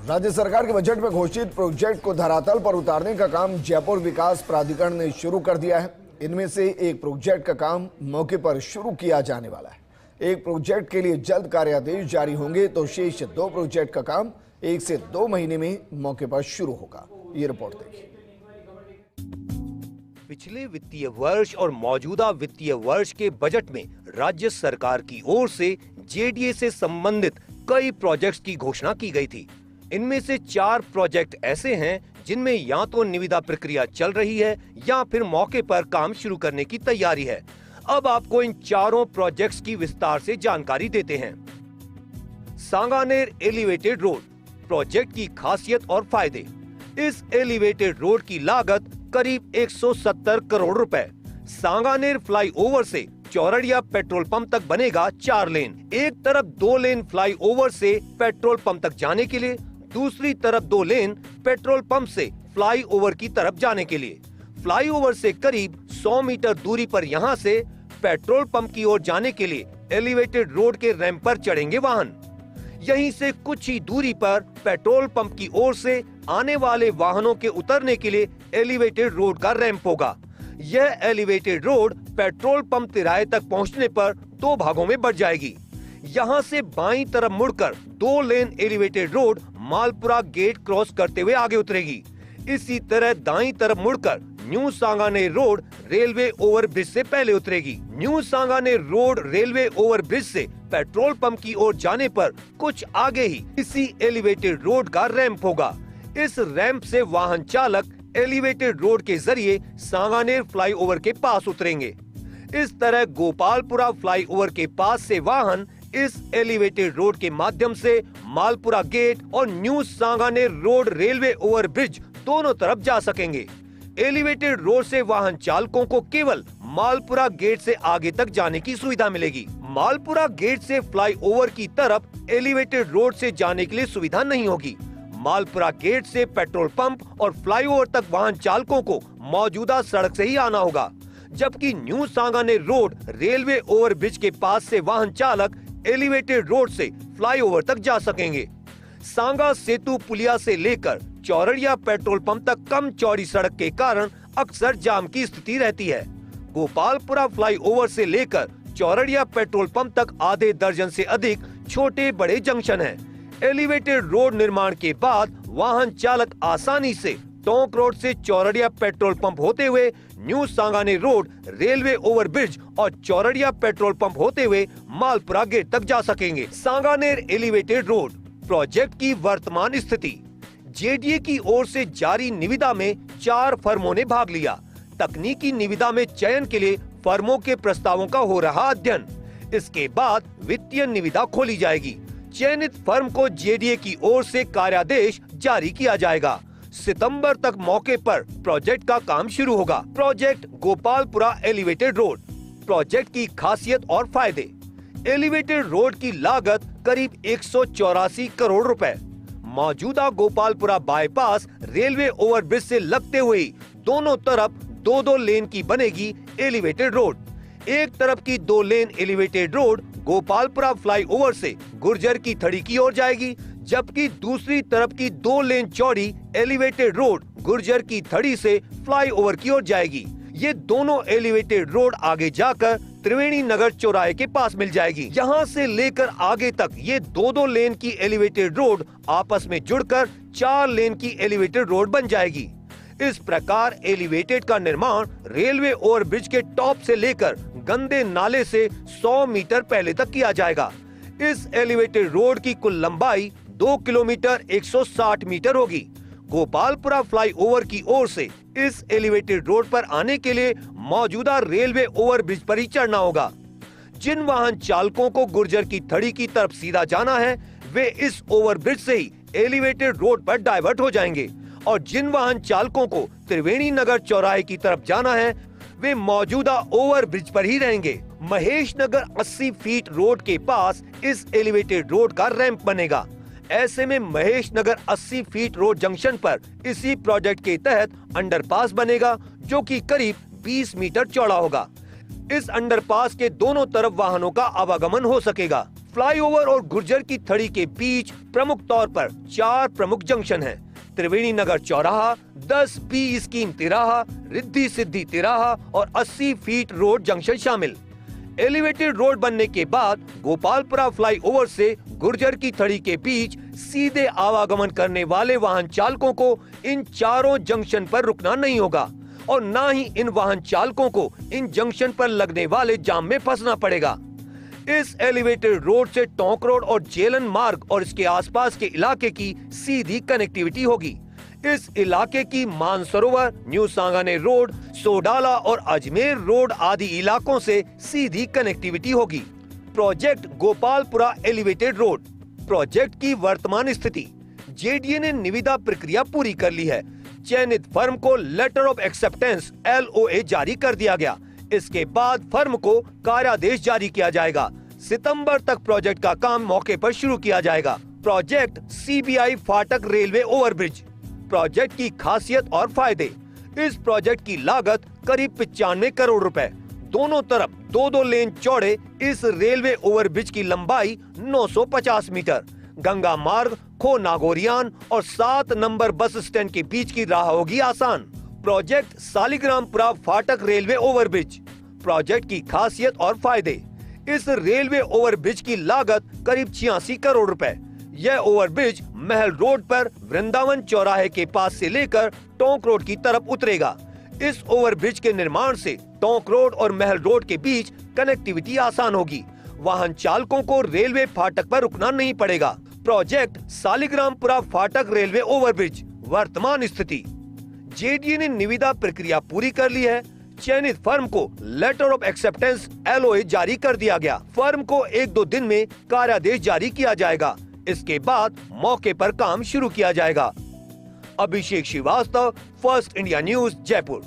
राज्य सरकार के बजट में घोषित प्रोजेक्ट को धरातल पर उतारने का काम जयपुर विकास प्राधिकरण ने शुरू कर दिया है। इनमें से एक प्रोजेक्ट का काम मौके पर शुरू किया जाने वाला है। एक प्रोजेक्ट के लिए जल्द कार्यादेश जारी होंगे तो शेष 2 प्रोजेक्ट का काम 1 से 2 महीने में मौके पर शुरू होगा। ये रिपोर्ट देखिए। पिछले वित्तीय वर्ष और मौजूदा वित्तीय वर्ष के बजट में राज्य सरकार की ओर से जेडीए से संबंधित कई प्रोजेक्ट्स की घोषणा की गई थी। इनमें से 4 प्रोजेक्ट ऐसे हैं जिनमें या तो निविदा प्रक्रिया चल रही है या फिर मौके पर काम शुरू करने की तैयारी है। अब आपको इन चारों प्रोजेक्ट्स की विस्तार से जानकारी देते हैं। सांगानेर एलिवेटेड रोड प्रोजेक्ट की खासियत और फायदे। इस एलिवेटेड रोड की लागत करीब 170 करोड़ रुपए। सांगानेर फ्लाईओवर से चौरड़िया पेट्रोल पंप तक बनेगा 4 लेन। एक तरफ 2 लेन फ्लाईओवर से पेट्रोल पंप तक जाने के लिए, दूसरी तरफ 2 लेन पेट्रोल पंप से फ्लाईओवर की तरफ जाने के लिए। फ्लाईओवर से करीब 100 मीटर दूरी पर यहां से पेट्रोल पंप की ओर जाने के लिए एलिवेटेड रोड के रैंप पर चढ़ेंगे वाहन। यहीं से कुछ ही दूरी पर पेट्रोल पंप की ओर से आने वाले वाहनों के उतरने के लिए एलिवेटेड रोड का रैंप होगा। यह एलिवेटेड रोड पेट्रोल पंप तिराहे तक पहुंचने पर 2 भागों में बढ़ जाएगी। यहां से बाईं तरफ मुड़कर 2 lane elevated road Malpura gate cross करते हुए आगे उतरेगी। इसी तरह दाईं तरफ मुड़कर new Sanganer road railway overbridge से पहले उतरेगी। New Sanganer road railway overbridge से पेट्रोल पंप की ओर जाने पर कुछ आगे ही इसी एलिवेटेड रोड का रैंप होगा। इस रैंप से वाहन चालक एलिवेटेड रोड के जरिए सांगानेर फ्लाईओवर के पास उतरेंगे। इस तरह गोपालपुरा फ्लाईओवर के पास से वाहन इस एलिवेटेड रोड के माध्यम से मालपुरा गेट और new Sanganer road railway overbridge दोनों तरफ जा सकेंगे। एलिवेटेड रोड से वाहन चालकों को केवल मालपुरा गेट से आगे तक जाने की सुविधा मिलेगी। मालपुरा गेट से फ्लाईओवर की तरफ एलिवेटेड रोड से जाने के लिए सुविधा नहीं होगी। मालपुरा गेट से पेट्रोल पंप और फ्लाईओवर तक वाहन चालकों को मौजूदा सड़क से ही आना होगा, जबकि new Sanganer road railway overbridge के पास से वाहन चालक एलिवेटेड रोड से फ्लाईओवर तक जा सकेंगे। सांगा सेतु पुलिया से लेकर चौरड़िया पेट्रोल पंप तक कम चौड़ी सड़क के कारण अक्सर जाम की स्थिति रहती है। गोपालपुरा फ्लाईओवर से लेकर चौरड़िया पेट्रोल पंप तक आधे दर्जन से अधिक छोटे बड़े जंक्शन हैं। एलिवेटेड रोड निर्माण के बाद वाहन चालक आसानी से टोंक रोड से चौरड़िया पेट्रोल पंप होते हुए new Sanganer road railway overbridge और चौरड़िया पेट्रोल पंप होते हुए मालपुरा गेट तक जा सकेंगे। सांगानेर एलिवेटेड रोड प्रोजेक्ट की वर्तमान स्थिति। जेडीए की ओर से जारी निविदा में 4 फर्मों ने भाग लिया। तकनीकी निविदा में चयन के लिए फर्मों के प्रस्तावों का हो रहा अध्ययन। इसके बाद वित्तीय निविदा खोली जाएगी। चयनित फर्म को जेडीए की ओर से कार्यादेश जारी किया जाएगा। सितंबर तक मौके पर प्रोजेक्ट का काम शुरू होगा। Project Gopalpura elevated road project की खासियत और फायदे। एलिवेटेड रोड की लागत करीब 184 करोड़ रुपए। मौजूदा गोपालपुरा बाईपास रेलवे ओवरब्रिज से लगते हुए दोनों तरफ 2-2 लेन की बनेगी एलिवेटेड रोड। एक तरफ की 2 lane elevated road Gopalpura flyover से गुर्जर की थड़ी की ओर जाएगी, जबकि दूसरी तरफ की 2 लेन चौड़ी एलिवेटेड रोड गुर्जर की थड़ी से फ्लाईओवर की ओर जाएगी। ये दोनों एलिवेटेड रोड आगे जाकर त्रिवेणी नगर चौराहे के पास मिल जाएगी। यहाँ से लेकर आगे तक ये 2-2 लेन की एलिवेटेड रोड आपस में जुड़कर 4 लेन की एलिवेटेड रोड बन जाएगी। इस प्रकार एलिवेटेड का निर्माण रेलवे ओवरब्रिज के टॉप से लेकर गंदे नाले से 100 मीटर पहले तक किया जाएगा। इस एलिवेटेड रोड की कुल लंबाई 2 किलोमीटर 160 मीटर होगी। गोपालपुरा फ्लाईओवर की ओर से इस एलिवेटेड रोड पर आने के लिए मौजूदा रेलवे ओवरब्रिज पर ही चढ़ना होगा। जिन वाहन चालकों को गुर्जर की थड़ी की तरफ सीधा जाना है, वे इस ओवरब्रिज से ही एलिवेटेड रोड पर डाइवर्ट हो जाएंगे और जिन वाहन चालकों को त्रिवेणी नगर चौराहे की तरफ जाना है, वे मौजूदा ओवरब्रिज पर ही रहेंगे। महेश नगर 80 फीट रोड के पास इस एलिवेटेड रोड का रैंप बनेगा। ऐसे में महेश नगर 80 फीट रोड जंक्शन पर इसी प्रोजेक्ट के तहत अंडरपास बनेगा, जो कि करीब 20 मीटर चौड़ा होगा। इस अंडरपास के दोनों तरफ वाहनों का आवागमन हो सकेगा। फ्लाईओवर और गुर्जर की थड़ी के बीच प्रमुख तौर पर 4 प्रमुख जंक्शन हैं। त्रिवेणी नगर चौराहा, 10B स्कीम तिराहा, रिद्धि सिद्धि तिराहा और 80 फीट रोड जंक्शन शामिल। एलिवेटेड रोड बनने के बाद गोपालपुरा फ्लाईओवर से गुर्जर की थड़ी के बीच सीधे आवागमन करने वाले वाहन चालकों को इन चारों जंक्शन पर रुकना नहीं होगा और न ही इन वाहन चालकों को इन जंक्शन पर लगने वाले जाम में फंसना पड़ेगा। इस एलिवेटेड रोड से टोंक रोड और जेलन मार्ग और इसके आसपास के इलाके की सीधी कनेक्टिविटी होगी। इस इलाके की मानसरोवर, न्यू सांगानेर रोड, सोडाला और अजमेर रोड आदि इलाकों से सीधी कनेक्टिविटी होगी। Project Gopalpura elevated road. Project की वर्तमान स्थिति: जेडीए ने निविदा प्रक्रिया पूरी कर ली है। चयनित फर्म को लेटर ऑफ एक्सेप्टेंस LOA जारी कर दिया गया। इसके बाद फर्म को कार्यादेश जारी किया जाएगा। सितंबर तक प्रोजेक्ट का काम मौके पर शुरू किया जाएगा। प्रोजेक्ट CBI फाटक रेलवे ओवरब्रिज। प्रोजेक्ट की खासियत और फायदे: इस प्रोजेक्ट की लागत करीब 95 करोड़ रुपए। दोनों तरफ 2-2 लेन चौड़े इस रेलवे ओवरब्रिज की लंबाई 950 मीटर। गंगा मार्ग, खो नागोरियान और 7 नंबर बस स्टैंड के बीच की राह होगी आसान। प्रोजेक्ट सालिग्रामपुरा फाटक रेलवे ओवरब्रिज। प्रोजेक्ट की खासियत और फायदे: इस रेलवे ओवरब्रिज की लागत करीब 86 करोड़ रुपए। यह ओवरब्रिज महल रोड पर वृंदावन चौराहे के पास से लेकर टोंक रोड की तरफ उतरेगा। इस ओवरब्रिज के निर्माण से टोंक रोड और महल रोड के बीच कनेक्टिविटी आसान होगी। वाहन चालकों को रेलवे फाटक पर रुकना नहीं पड़ेगा। प्रोजेक्ट सालिग्रामपुरा फाटक रेलवे ओवरब्रिज। वर्तमान स्थिति: जेडीए ने निविदा प्रक्रिया पूरी कर ली है। चयनित फर्म को लेटर ऑफ एक्सेप्टेंस LOA जारी कर दिया गया। फर्म को 1-2 दिन में कार्यादेश जारी किया जाएगा। इसके बाद मौके पर काम शुरू किया जाएगा। Abhishek Srivastava, First India News, Jaipur.